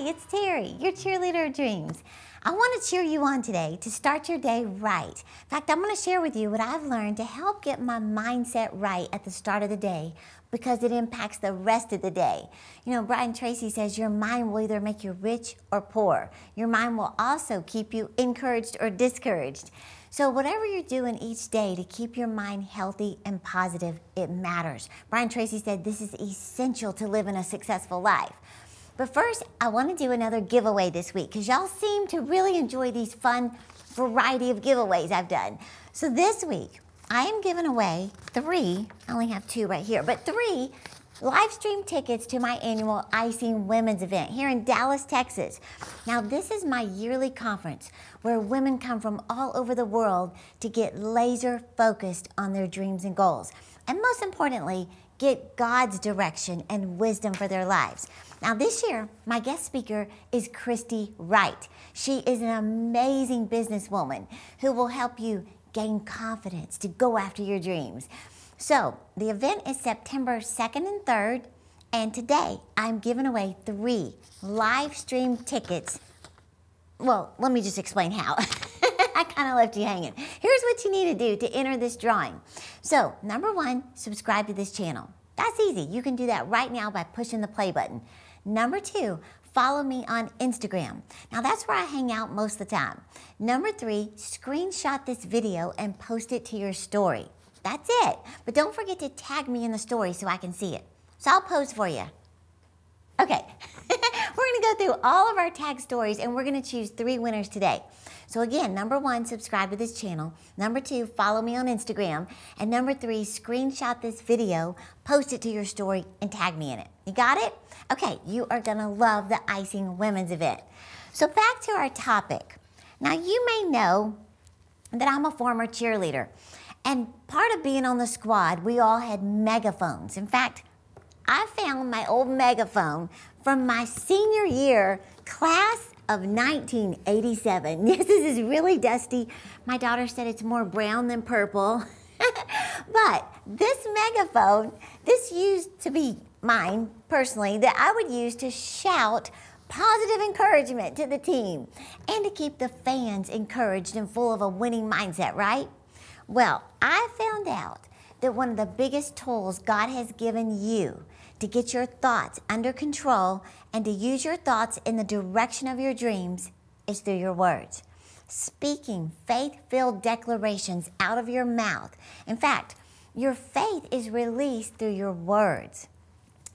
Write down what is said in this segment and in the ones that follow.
Hey, it's Terry, your cheerleader of dreams. I want to cheer you on today to start your day right. In fact, I'm going to share with you what I've learned to help get my mindset right at the start of the day because it impacts the rest of the day. You know, Brian Tracy says your mind will either make you rich or poor. Your mind will also keep you encouraged or discouraged. So whatever you're doing each day to keep your mind healthy and positive, it matters. Brian Tracy said this is essential to living a successful life. But first, I want to do another giveaway this week because y'all seem to really enjoy these fun variety of giveaways I've done. So this week, I am giving away I only have 2 right here, but 3 live stream tickets to my annual ICING women's event here in Dallas, Texas. Now, this is my yearly conference where women come from all over the world to get laser focused on their dreams and goals. And most importantly, get God's direction and wisdom for their lives. Now this year, my guest speaker is CHRISTY WRIGHT. She is an amazing businesswoman who will help you gain confidence to go after your dreams. So the event is September 2nd and 3rd, and today I'm giving away 3 live stream tickets. Well, let me just explain how. I kind of left you hanging. Here's what you need to do to enter this drawing. So, number 1, subscribe to this channel. That's easy. You can do that right now by pushing the play button. Number 2, follow me on Instagram. Now, that's where I hang out most of the time. Number 3, screenshot this video and post it to your story. That's it. But don't forget to tag me in the story so I can see it. So I'll post for you. Okay, we're going to go through all of our tag stories and we're going to choose 3 winners today. So again, number 1, subscribe to this channel. Number 2, follow me on Instagram. And number 3, screenshot this video, post it to your story, and tag me in it. You got it? Okay, you are going to love the ICING women's event. So back to our topic. Now you may know that I'm a former cheerleader. And part of being on the squad, we all had megaphones. In fact, I found my old megaphone from my senior year class of 1987. Yes, this is really dusty. My daughter said it's more brown than purple. But this megaphone, this used to be mine personally, that I would use to shout positive encouragement to the team and to keep the fans encouraged and full of a winning mindset, right? Well, I found out that one of the biggest tools God has given you to get your thoughts under control and to use your thoughts in the direction of your dreams is through your words. Speaking faith-filled declarations out of your mouth. In fact, your faith is released through your words.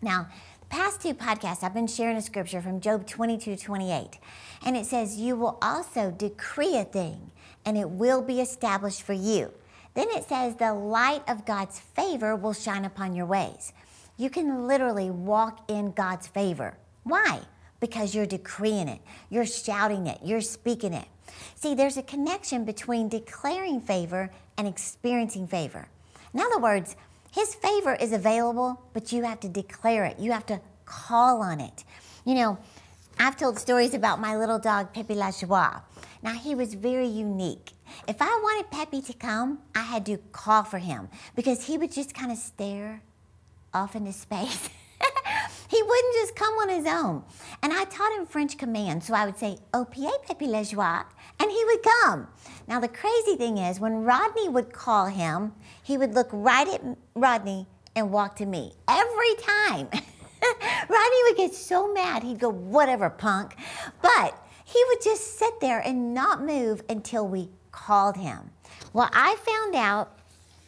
Now, the past 2 podcasts, I've been sharing a scripture from Job 22:28, and it says, "You will also decree a thing, and it will be established for you." Then it says, "The light of God's favor will shine upon your ways." You can literally walk in God's favor. Why? Because you're decreeing it, you're shouting it, you're speaking it. See, there's a connection between declaring favor and experiencing favor. In other words, His favor is available, but you have to declare it. You have to call on it. You know, I've told stories about my little dog, Pepe La Joie. Now, he was very unique. If I wanted Pepe to come, I had to call for him because he would just kind of stare off into space. He wouldn't just come on his own. And I taught him French commands, so I would say, "Au pied, Pepe La Joie," and he would come. Now, the crazy thing is, when Rodney would call him, he would look right at Rodney and walk to me every time. Rodney would get so mad, he'd go, "Whatever, punk." But he would just sit there and not move until we called him. Well, I found out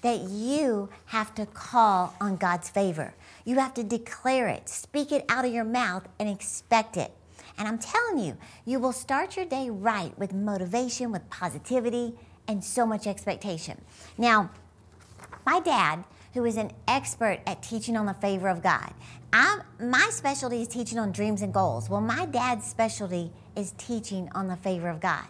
that you have to call on God's favor. You have to declare it, speak it out of your mouth, and expect it. And I'm telling you, you will start your day right with motivation, with positivity, and so much expectation. Now, my dad, who is an expert at teaching on the favor of God, my specialty is teaching on dreams and goals. Well, my dad's specialty is teaching on the favor of God.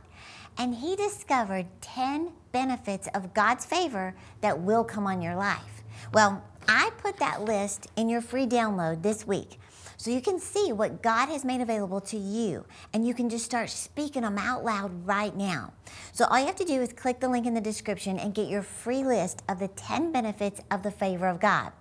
And he discovered 10 benefits of God's favor that will come on your life. Well, I put that list in your free download this week so you can see what God has made available to you, and you can just start speaking them out loud right now. So all you have to do is click the link in the description and get your free list of the 10 benefits of the favor of God.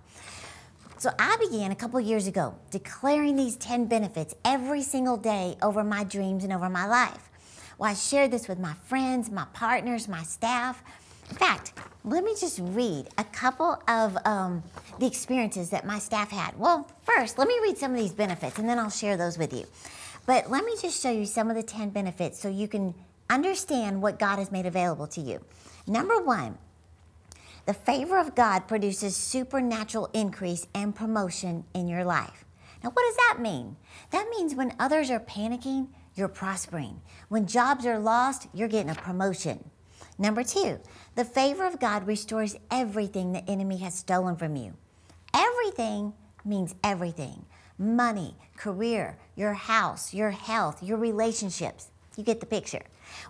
So I began a couple years ago declaring these 10 benefits every single day over my dreams and over my life. Well, I shared this with my friends, my partners, my staff. In fact, let me just read a couple of the experiences that my staff had. Well, first, let me read some of these benefits and then I'll share those with you. But let me just show you some of the 10 benefits so you can understand what God has made available to you. Number one, the favor of God produces supernatural increase and promotion in your life. Now, what does that mean? That means when others are panicking, you're prospering. When jobs are lost, you're getting a promotion. Number two, the favor of God restores everything the enemy has stolen from you. Everything means everything. Money, career, your house, your health, your relationships. You get the picture.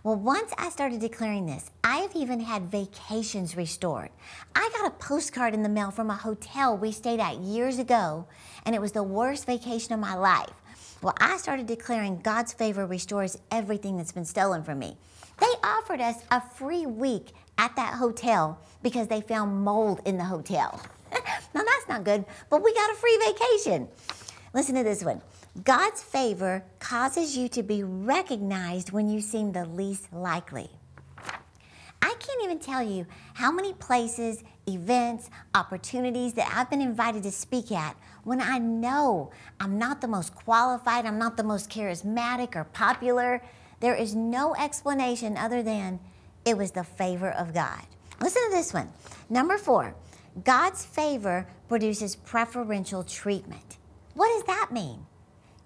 Well, once I started declaring this, I have even had vacations restored. I got a postcard in the mail from a hotel we stayed at years ago, and it was the worst vacation of my life. Well, I started declaring God's favor restores everything that's been stolen from me. They offered us a free week at that hotel because they found mold in the hotel. Now, that's not good, but we got a free vacation. Listen to this one. God's favor causes you to be recognized when you seem the least likely. I can't even tell you how many places, events, opportunities that I've been invited to speak at when I know I'm not the most qualified, I'm not the most charismatic or popular. There is no explanation other than it was the favor of God. Listen to this one. Number four, God's favor produces preferential treatment. What does that mean?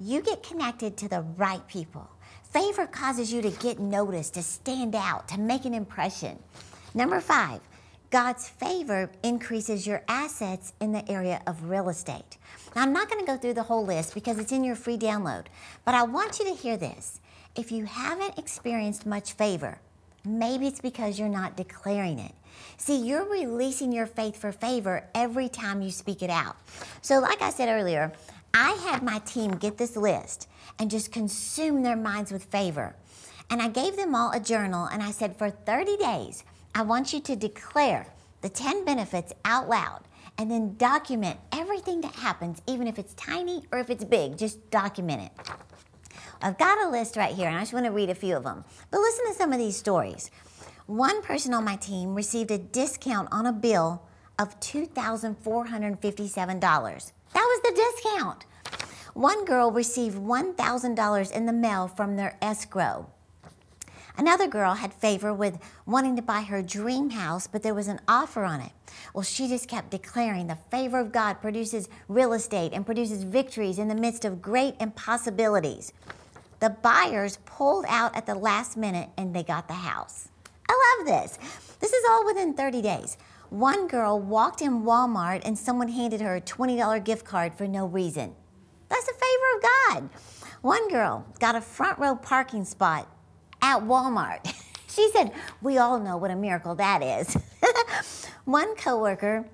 You get connected to the right people. Favor causes you to get noticed, to stand out, to make an impression. Number five, God's favor increases your assets in the area of real estate. Now, I'm not going to go through the whole list because it's in your free download, but I want you to hear this. If you haven't experienced much favor, maybe it's because you're not declaring it. See, you're releasing your faith for favor every time you speak it out. So like I said earlier, I had my team get this list and just consume their minds with favor. And I gave them all a journal and I said, for 30 days, I want you to declare the 10 benefits out loud and then document everything that happens, even if it's tiny or if it's big, just document it. I've got a list right here and I just want to read a few of them. But listen to some of these stories. One person on my team received a discount on a bill of $2,457. That was the discount. One girl received $1,000 in the mail from their escrow. Another girl had favor with wanting to buy her dream house, but there was an offer on it. Well, she just kept declaring the favor of God produces real estate and produces victories in the midst of great impossibilities. The buyers pulled out at the last minute and they got the house. I love this. This is all within 30 days. One girl walked in Walmart and someone handed her a $20 gift card for no reason. That's the favor of God. One girl got a front row parking spot at Walmart. She said, we all know what a miracle that is. One coworker,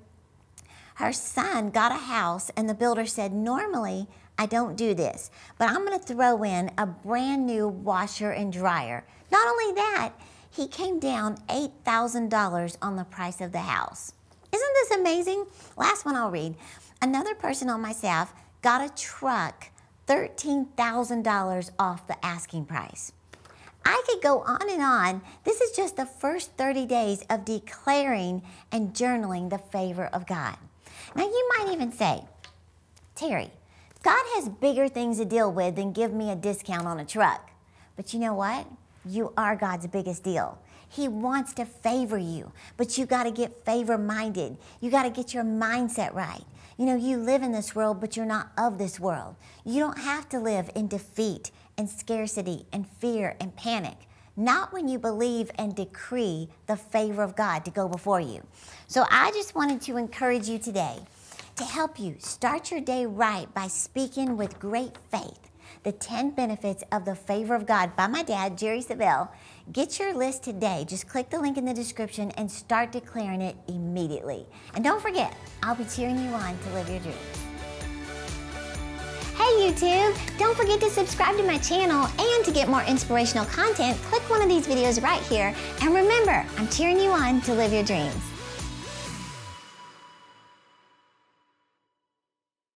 her son got a house and the builder said, normally I don't do this, but I'm going to throw in a brand new washer and dryer. Not only that, he came down $8,000 on the price of the house. Isn't this amazing? Last one I'll read. Another person on my staff got a truck $13,000 off the asking price. I could go on and on. This is just the first 30 days of declaring and journaling the favor of God. Now you might even say, Terry, God has bigger things to deal with than give me a discount on a truck. But you know what? You are God's biggest deal. He wants to favor you, but you got to get favor-minded. You got to get your mindset right. You know, you live in this world, but you're not of this world. You don't have to live in defeat and scarcity and fear and panic. Not when you believe and decree the favor of God to go before you. So I just wanted to encourage you today to help you start your day right by speaking with great faith the 10 benefits of the favor of God by my dad, Jerry Savelle. Get your list today. Just click the link in the description and start declaring it immediately. And don't forget, I'll be cheering you on to live your dreams. Hey YouTube, don't forget to subscribe to my channel, and to get more inspirational content, click one of these videos right here. And remember, I'm cheering you on to live your dreams.